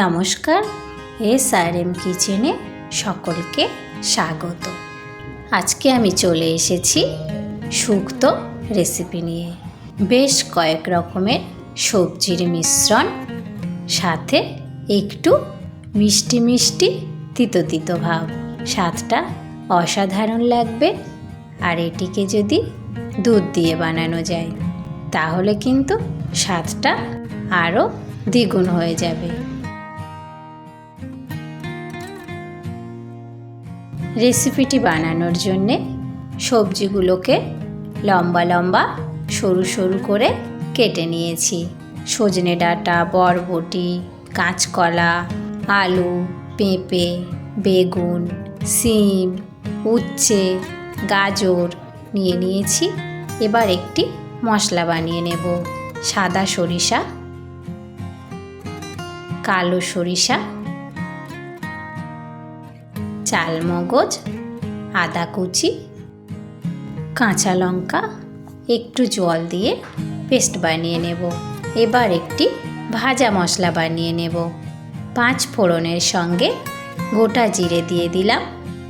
নমস্কার, SRM কিচেনে সকলকে স্বাগত। আজকে আমি চলে এসেছি শুক্তো রেসিপি নিয়ে। বেশ কয়েক রকমের সবজির মিশ্রণ, সাথে একটু মিষ্টি মিষ্টি তিতো তিতো ভাব। স্বাদটা অসাধারণ লাগবে। আর এটিকে যদি দুধ দিয়ে বানানো যায় তাহলে কিন্তু স্বাদটা আরও দ্বিগুণ হয়ে যাবে। রেসিপিটি বানানোর জন্যে সবজিগুলোকে লম্বা লম্বা সরু সরু করে কেটে নিয়েছি। সজনে ডাঁটা, বরবটি, কাঁচকলা, আলু, পেঁপে, বেগুন, শিম, উচ্ছে, গাজর নিয়ে নিয়েছি। এবার একটি মশলা বানিয়ে নেব। সাদা সরিষা, কালো সরিষা, চালমগজ, আদা কুচি, কাঁচা লঙ্কা, একটু জল দিয়ে পেস্ট বানিয়ে নেব। এবার একটি ভাজা মশলা বানিয়ে নেব। 5 ফোড়নের সঙ্গে গোটা জিরে দিয়ে দিলাম।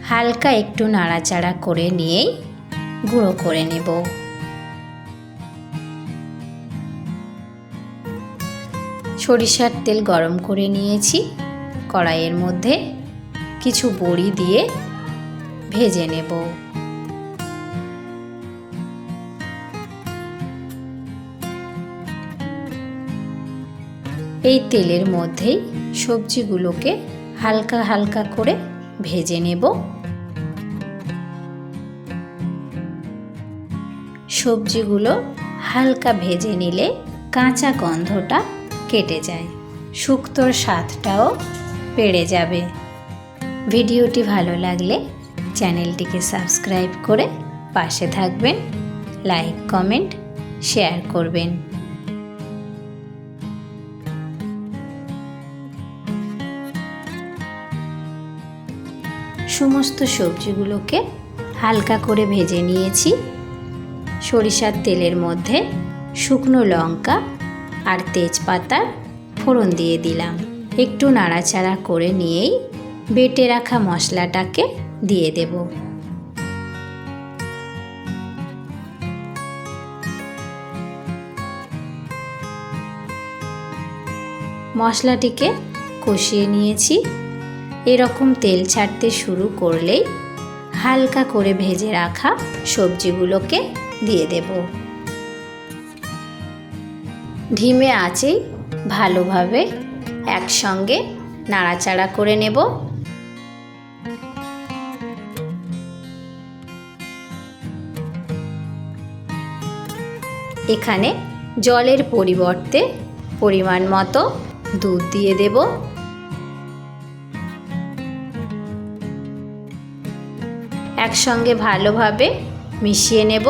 হালকা একটু নাড়াচাড়া করে নিয়েই গুঁড়ো করে নেব। সরিষার তেল গরম করে নিয়েছি। কড়াইয়ের মধ্যে কিছু বড়ি দিয়ে ভেজে নেব। এই তেলের মধ্যেই সবজিগুলোকে হালকা হালকা করে ভেজে নেব। সবজিগুলো হালকা ভেজে নিলে কাঁচা গন্ধটা কেটে যায়, শুক্তোর স্বাদটাও বেড়ে যাবে। ভিডিওটি ভালো লাগলে চ্যানেলটিকে সাবস্ক্রাইব করে পাশে থাকবেন, লাইক, কমেন্ট, শেয়ার করবেন। সমস্ত সবজিগুলোকে হালকা করে ভেজে নিয়েছি। সরিষার তেলের মধ্যে শুকনো লঙ্কা আর তেজপাতার ফোড়ন দিয়ে দিলাম। একটু নাড়াচাড়া করে নিয়েই বেটে রাখা মশলাটাকে দিয়ে দেব। মশলাটিকে কষিয়ে নিয়েছি। এরকম তেল ছাড়তে শুরু করলেই হালকা করে ভেজে রাখা সবজিগুলোকে দিয়ে দেব। ধিমে আঁচেই ভালোভাবে একসঙ্গে নাড়াচাড়া করে নেব। এখানে জলের পরিবর্তে পরিমাণ মতো দুধ দিয়ে দেব। একসঙ্গে ভালোভাবে মিশিয়ে নেব।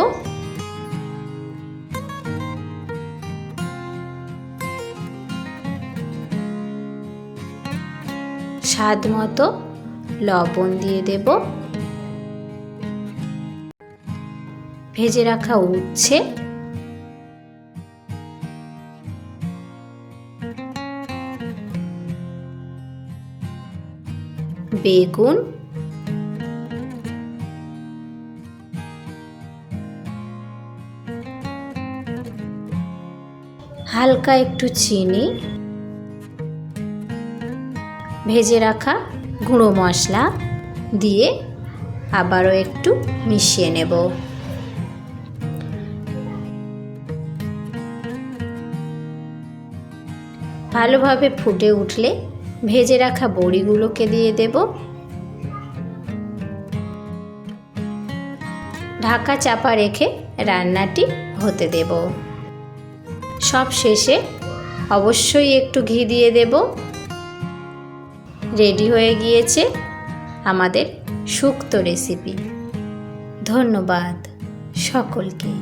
স্বাদ মতো লবণ দিয়ে দেব। ভেজে রাখা উচ্ছে, বেগুন, হালকা একটু চিনি, ভেজে রাখা গুঁড়ো মশলা দিয়ে আবারও একটু মিশিয়ে নেব। ভালোভাবে ফুটে উঠলে ভেজে রাখা বড়িগুলোকে দিয়ে দেব। ঢাকা চাপা রেখে রান্নাটি হতে দেব। সব শেষে অবশ্যই একটু ঘি দিয়ে দেব। রেডি হয়ে গিয়েছে আমাদের শুক্তো রেসিপি। ধন্যবাদ সকলকে।